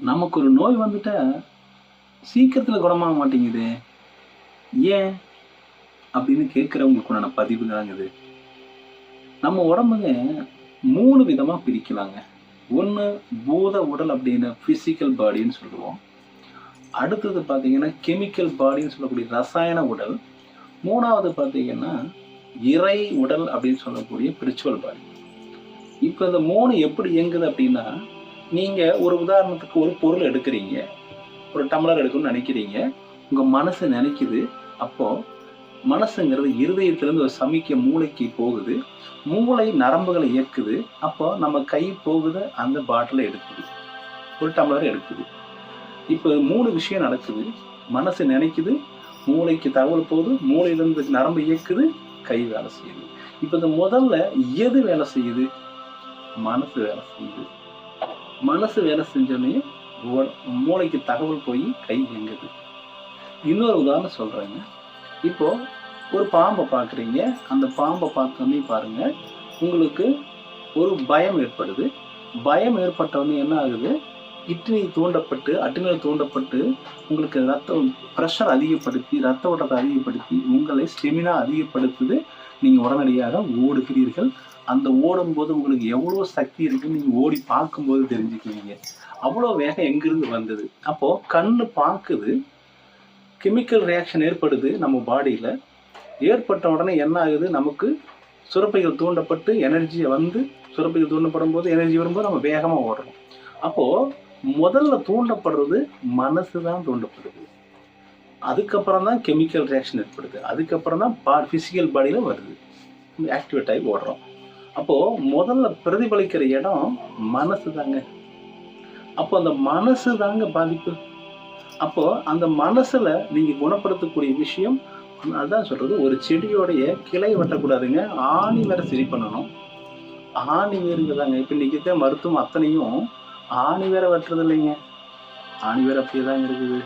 நமக்கு ஒரு நோய் வந்துட்டா சீக்கிரத்தில் குணமாக மாட்டேங்குது, ஏன் அப்படின்னு கேட்குறவங்களுக்குண்டான பதிவு தாங்க இது. நம்ம உடம்புங்க 3 விதமாக பிரிக்கலாங்க. ஒன்று பூத உடல் அப்படின்னு ஃபிசிக்கல் பாடின்னு சொல்லுவோம். அடுத்தது பார்த்தீங்கன்னா கெமிக்கல் பாடின்னு சொல்லக்கூடிய ரசாயன உடல். 3வது பார்த்தீங்கன்னா இறை உடல் அப்படின்னு சொல்லக்கூடிய ஸ்பிரிச்சுவல் பாடி. இப்போ இந்த 3 எப்படி இயங்குது அப்படின்னா, நீங்கள் ஒரு உதாரணத்துக்கு ஒரு பொருள் எடுக்கிறீங்க, ஒரு டம்ளர் எடுக்கணும்னு நினைக்கிறீங்க, உங்கள் மனசு நினைக்குது. அப்போது மனசுங்கிறது இருதயத்திலேருந்து ஒரு சமிக்கை மூளைக்கு போகுது, மூளை நரம்புகளை இயக்குது. அப்போ நம்ம கை போகுது, அந்த பாட்டிலை எடுக்குது, ஒரு டம்ளர் எடுக்குது. இப்போ 3 விஷயம் நடக்குது. மனசு நினைக்குது, மூளைக்கு தகவல் போகுது, மூளையிலேருந்து நரம்பு இயக்குது, கை வேலை செய்யுது. இப்போ இந்த முதல்ல எது வேலை செய்யுது? மனசு வேலை செய்யுது. மனசு வேலை செஞ்சோடனே மூளைக்கு தகவல் போய் கை இயங்குது. இன்னொரு உதாரணம் சொல்கிறேங்க. இப்போ ஒரு பாம்பை பார்க்குறீங்க, அந்த பாம்பை பார்த்தோன்னே பாருங்க, உங்களுக்கு ஒரு பயம் ஏற்படுது. பயம் ஏற்பட்டவுடனே என்ன ஆகுது? அட்ரினல் தூண்டப்பட்டு உங்களுக்கு ப்ரெஷர் அதிகப்படுத்தி, ரத்த ஓட்டத்தை அதிகப்படுத்தி, உங்களை ஸ்டெமினா அதிகப்படுத்துது. நீங்கள் உடனடியாக ஓடுகிறீர்கள். அந்த ஓடும்போது உங்களுக்கு எவ்வளோ சக்தி இருக்குன்னு நீங்கள் ஓடி பார்க்கும்போது தெரிஞ்சுக்குவீங்க. அவ்வளோ வேகம் எங்கிருந்து வந்தது? அப்போது கண்ணு பார்க்குது, கெமிக்கல் ரியாக்ஷன் ஏற்படுது நம்ம பாடியில். ஏற்பட்ட உடனே என்ன ஆகுது? நமக்கு சுரப்பைகள் தூண்டப்பட்டு எனர்ஜியை வந்து, சுரப்பைகள் தூண்டப்படும் போது எனர்ஜி வரும்போது நம்ம வேகமாக ஓடுறோம். அப்போது முதல்ல தூண்டப்படுறது மனசு தான் தூண்டப்படுது. அதுக்கப்புறம் தான் கெமிக்கல் ரியாக்ஷன் ஏற்படுது. அதுக்கப்புறம் தான் ஃபிசிக்கல் பாடியில் வருது, ஆக்டிவேட் ஆகி ஓடுறோம். அப்போது முதல்ல பிரதிபலிக்கிற இடம் மனசு தாங்க. அப்போ அந்த மனசு தாங்க பாதிப்பு. அப்போது அந்த மனசில் நீங்கள் குணப்படுத்தக்கூடிய விஷயம், அதுதான் சொல்கிறது, ஒரு செடியோடைய கிளை வெட்டக்கூடாதுங்க, ஆணி வேற சரி பண்ணணும். ஆணி வேறுங்க தாங்க. இப்போ இன்றைக்கி மருத்துவம் அத்தனையும் ஆணி வேற வெட்டுறது இல்லைங்க, ஆணி வேற அப்படியே தாங்க இருக்குது.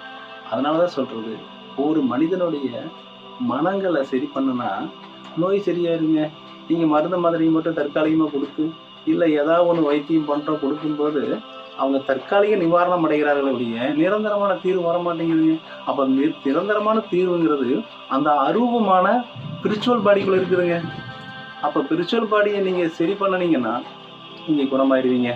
அதனால தான் சொல்கிறது, ஒரு மனிதனுடைய மனங்களை சரி பண்ணுனா நோய் சரியாயிருங்க. நீங்கள் மருந்து மாதிரியும் மட்டும் தற்காலிகமாக கொடுத்து, இல்லை ஏதாவது ஒன்று வைத்தியம் பண்ணுறோம் கொடுக்கும்போது அவங்க தற்காலிக நிவாரணம் அடைகிறார்கள் ஒழிய நிரந்தரமான தீர்வு வர மாட்டேங்குதுங்க. அப்போ நிரந்தரமான தீர்வுங்கிறது அந்த அரூபமான ஸ்பிரிச்சுவல் பாடிக்குள்ள இருக்குதுங்க. அப்போ ஸ்பிரிச்சுவல் பாடியை நீங்கள் சரி பண்ணினீங்கன்னா நீங்கள் குணமாயிருவீங்க.